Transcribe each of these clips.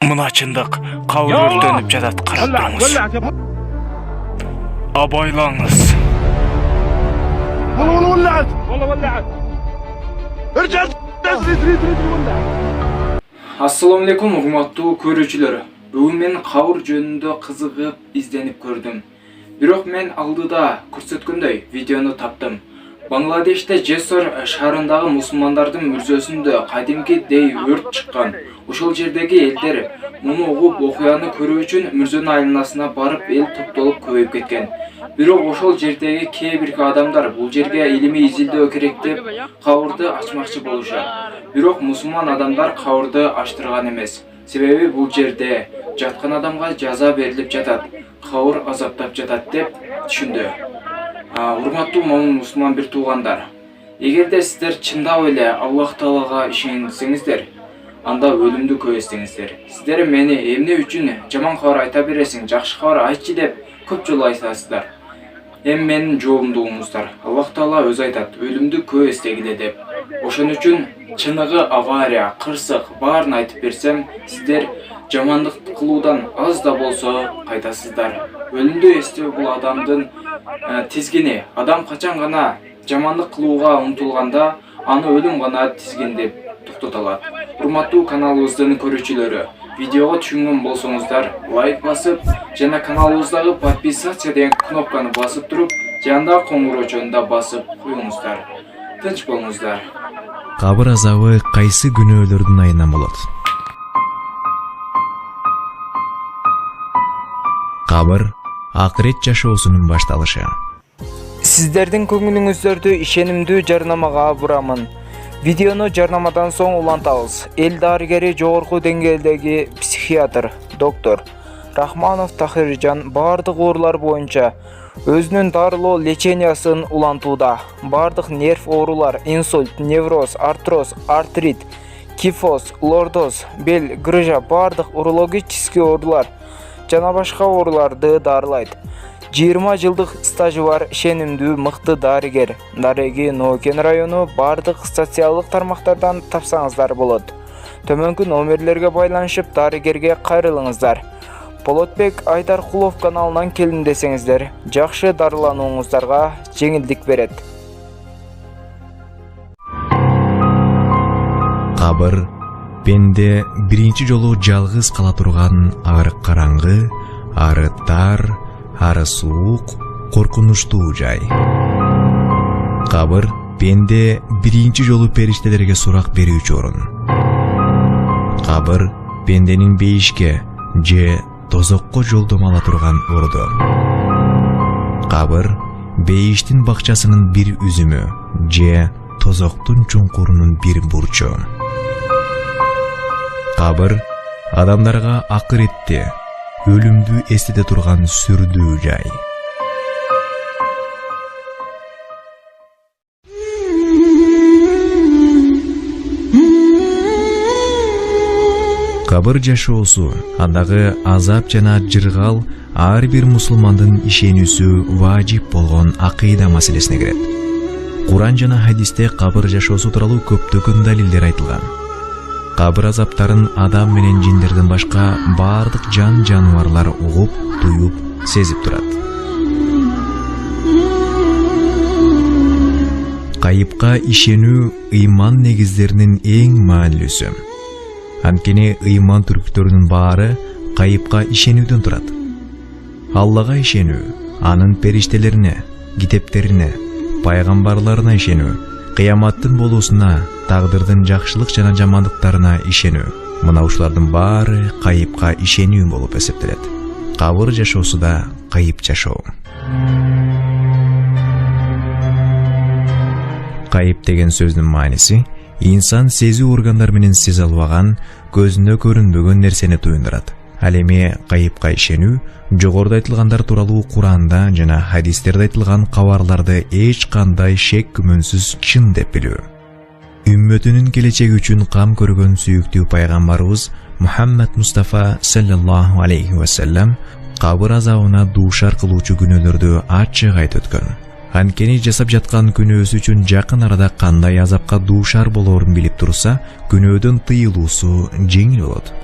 Mına çındık, kavur örtönüp jatat, qarap durunuz. Abaylanız. Assalamu alaikum, hurmattуу көрүүчүлөр. Бүгүn мен кавыр жөнүндө кызыгып изденип көрдүм. Бирок мен алдыда көрсөткөндөй видеону таптым. Бангладеште Жесор шаарындагы мусулмандардын мүрзөсүндө кадимки дей өрт чыккан. Ошол жердеги элдер муну угуп окуяны көрүү үчүн мүрзөнүн айланасына барып эл топтолуп көбөйүп кеткен. Бирок ошол жердеги кээ бирки адамдар бул жерге илимий изилдөө керек деп кабырды ачмакчы болушат. Бирок мусулман адамдар кабырды ачтырган эмес. Себеби бул жерде жаткан адамга жаза берилип жатат, кабыр азаптап жатат деп түшүндү. Урматтуу момун мусулман бир туугандар, эгерде сиздер чындап эле Аллах Таалага ишенсеңиздер, анда өлүмдү көбөйсеңиздер. Сиздер мени эмне үчүн жаман кабар айта бересиң, жакшы кабар айтчы деп көп жолу айтасыздар. Эми менин жообумду угуңуздар. Аллах Таала өзү айтат, өлүмдү көбөйсеңиле деп. Ошон үчүн чыныгы авария, кырсык баарын айтып берсем, сиздер жамандык кылуудан аз да болсо кайтасыздар. Өлүмдү эстөө бул адамдын тизгини. Адам качан гана жамандык кылууга умтулганда, аны өлүм гана тизгиндеп токтото алат. Урматтуу каналыбыздын көрүүчүлөрү, видеого түшүнгөн болсоңуздар, лайк басып, жана каналыбыздагы подписаться деген кнопканы басып туруп, жандагы коңгуроочону да басып коюңуздар. Тынч болуңуздар. Кабыр азабы кайсы күнөөлөрдүн айынан болот? Кабыр акырет жашоосунун башталышы. Сиздердин көңүлүңүздөрдү ишенимдүү жарнамага бурамын. Видеону жарнамадан соң улантабыз. Эл дарыгери жогорку деңгээлдеги психиатр, доктор Рахманов Тахиржан бардык оорулар боюнча өзүнүн дарылоо лечениясын улантууда. Бардык нерв оорулар, инсульт, невроз, артроз, артрит, кифоз, лордоз, бел, грыжа, бардык урологический оорулар жана башка ооруларды дарылайт. 20 жылдык стажы бар ишенимдүү мыкты дарыгер. Дареги Нокен району бардык социалдык тармактардан тапсаңыздар болот. Төмөнкү номерлерге байланышып дарыгерге кайрылыңыздар. Болотбек Айдаркулов каналынан келдим десеңиздер, жакшы дарыланууңуздарга жеңилдик берет. Кабыр пенде биринчи жолу жалгыз кала турган ары караңгы, ары тар, ары суук, коркунучтуу жай. Кабыр пенде биринчи жолу периштелерге сурак берүүчү орун. Кабыр пенденин бейишке же тозокко жолдомо ала турган ордо. Кабыр бейиштин бакчасынын бир үзүмү же тозоктун чуңкурунун бир бурчу. Кабыр адамдарга акыретти, өлүмдү эстете турган сүрдүү жай. Кабыр жашоосу, андагы азап жана жыргал ар бир мусулмандын ишенүүсү важип болгон акыйда маселесине кирет. Куран жана хадисте кабыр жашоосу тууралуу көптөгөн далилдер айтылган. Кабыр азаптарын адам менен жиндерден башка бардык жан жаныбарлар угуп, туюп, сезип турат. Кайыпка ишенүү ыйман негиздеринин эң маанилүүсү. Анткени ыйман түрктөрүнүн баары кайыпка ишенүүдөн турат. Аллага ишенүү, анын периштелерине, китептерине, пайгамбарларына ишенүү, кыяматтын болуусуна, тагдырдын жакшылык жана жамандыктарына ишенүү. Мына ушулардын баары кайыпка ишенүү болуп эсептелет. Кабыр жашоосу да кайып жашоо. Кайып деген сөздүн мааниси инсан сезүү органдар менен сезе албаган, көзүнө көрүнбөгөн нерсени туюндурат. Ал эми кайыпка ишенүү жогоруда айтылгандар тууралуу Куранда жана хадистерде айтылган кабарларды эч кандай шек күмөнсүз чын деп билүү. Үммөтүнүн келечеги үчүн кам көргөн сүйүктүү пайгамбарыбыз Мухаммад Мустафа саллаллаху алейхи ва саллям кабыр азабына дуушар кылуучу күнөөлөрдү ачык айтып өткөн. Анткени жасап жаткан күнөөсү үчүн жакын арада кандай азапка дуушар болоорун билип турса, күнөөдөн тыйылуусу жеңил болот.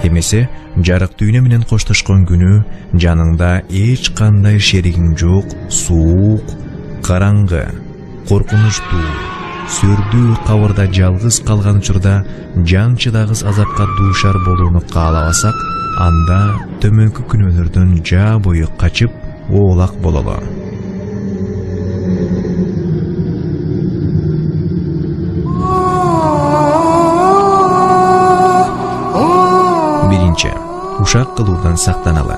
Эмесе жарык дүйнө менен коштошкон күнү жаныңда эч кандай шеригиң жок, суук, караңгы, коркунучтуу, сүрдүү кабырда жалгыз калган учурда жан чыдагыс азапка дуушар болууну каалабасак, анда төмөнкү күнөөлөрдөн жаа бою качып оолак бололу. Биринчи, ушак кылуудан сактаналы.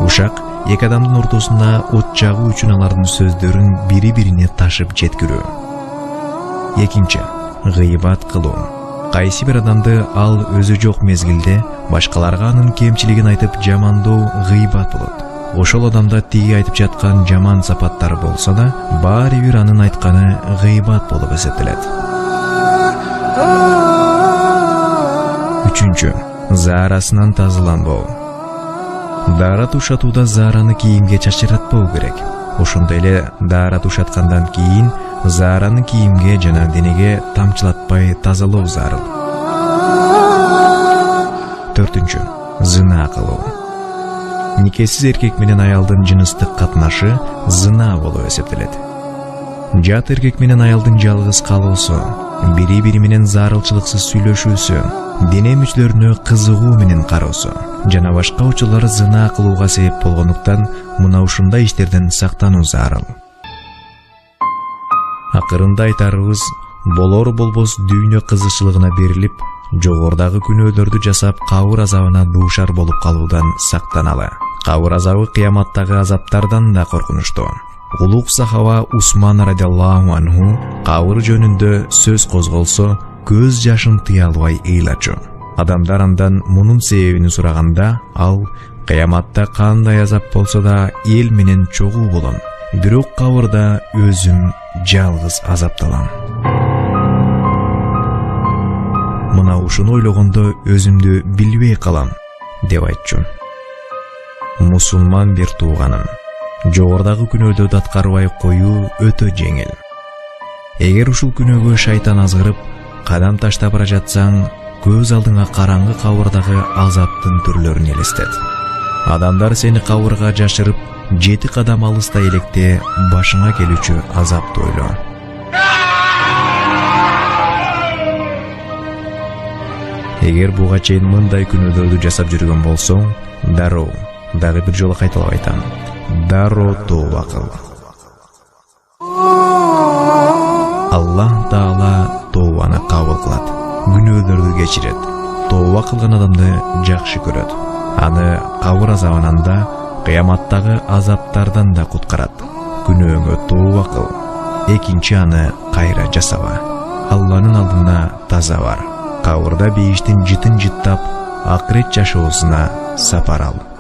Ушак эки адамдын ортосуна от жагуу үчүн алардын сөздөрүн бири-бирине ташып жеткирүү. Экинчи, гыйбат кылуу. Кайсы бир адамды ал өзү жок мезгилде башкаларга анын кемчилигин айтып жамандоо гыйбат болот. Ошол адамда тиги айтып жаткан жаман сапаттар болсо да, баары бир анын айтканы гыйбат болуп эсептелет. Үчүнчү, заарасынан тазаланбоо. Daara tuşatuуда заараны кийимге чачыратпоо керек. Ошондой эле daara тушаткандан кийин заараны кийимге жана денеге тамчылатпай тазалоо зарыл. Төртүнчү, зына кылуу. Никесиз эркек менен аялдын жыныстык катнашы зына болуп эсептелет. Жат эркек менен аялдын жалгыз калуусу, бири-бири менен зарылчылыксыз сүйлөшүүсү, дене мүчөлөрүнө кызыгуу менен кароосу жана башка учурлар зына кылууга себеп болгондуктан мына ушундай иштерден сактануу зарыл. Акырында айтарыбыз, болор болбос дүйнө кызыкчылыгына берилип, жогордагы күнөөлөрдү жасап кабыр азабына дуушар болуп калуудан сактаналы. Кабыр азабы кыяматтагы азаптардан да коркунучтуу. Улук сахаба Усман радиаллаху анху кабыр жөнүндө сөз козголсо, көз жашын тыя албай ыйлачу. Адамдар андан мунун себебин сураганда, ал кыяматта кандай азап болсо да эл менен чогуу болом. Бирок кабырда өзүм жалгыз азапталам. Мына ушуну ойлогондо өзүмдү билбей калам, деп айтчу. Мусулман бир тууганым, жогордагы күнөөдөрдү аткарбай коюу өтө жеңил. Эгер ушул күнөөгө шайтан азгырып, кадам таштап бара жатсаң, көз алдыңа караңгы кабырдагы азаптын түрлөрүн элестет. Адамдар сени кабырга жашырып, 7 кадам алыста электе башыңа келүүчү азапты ойло. Эгер буга чейин мындай күнөөдөрдү жасап жүргөн болсоң, дароо, дагы бир жолу кайталап айтам, дароо тооба кыл. Аллах Таала тообаны кабыл кылат, күнөөлөрдү кечирет. Тооба кылган адамды жакшы көрөт. Аны кабыр азабынан да, кыяматтагы азаптардан да куткарат. Күнөөңө тооба кыл. Экинчи аны кайра жасаба. Алланын алдына таза бар. Кабырда бейиштин жытын жыттап, акырет жашоосуна сапар ал.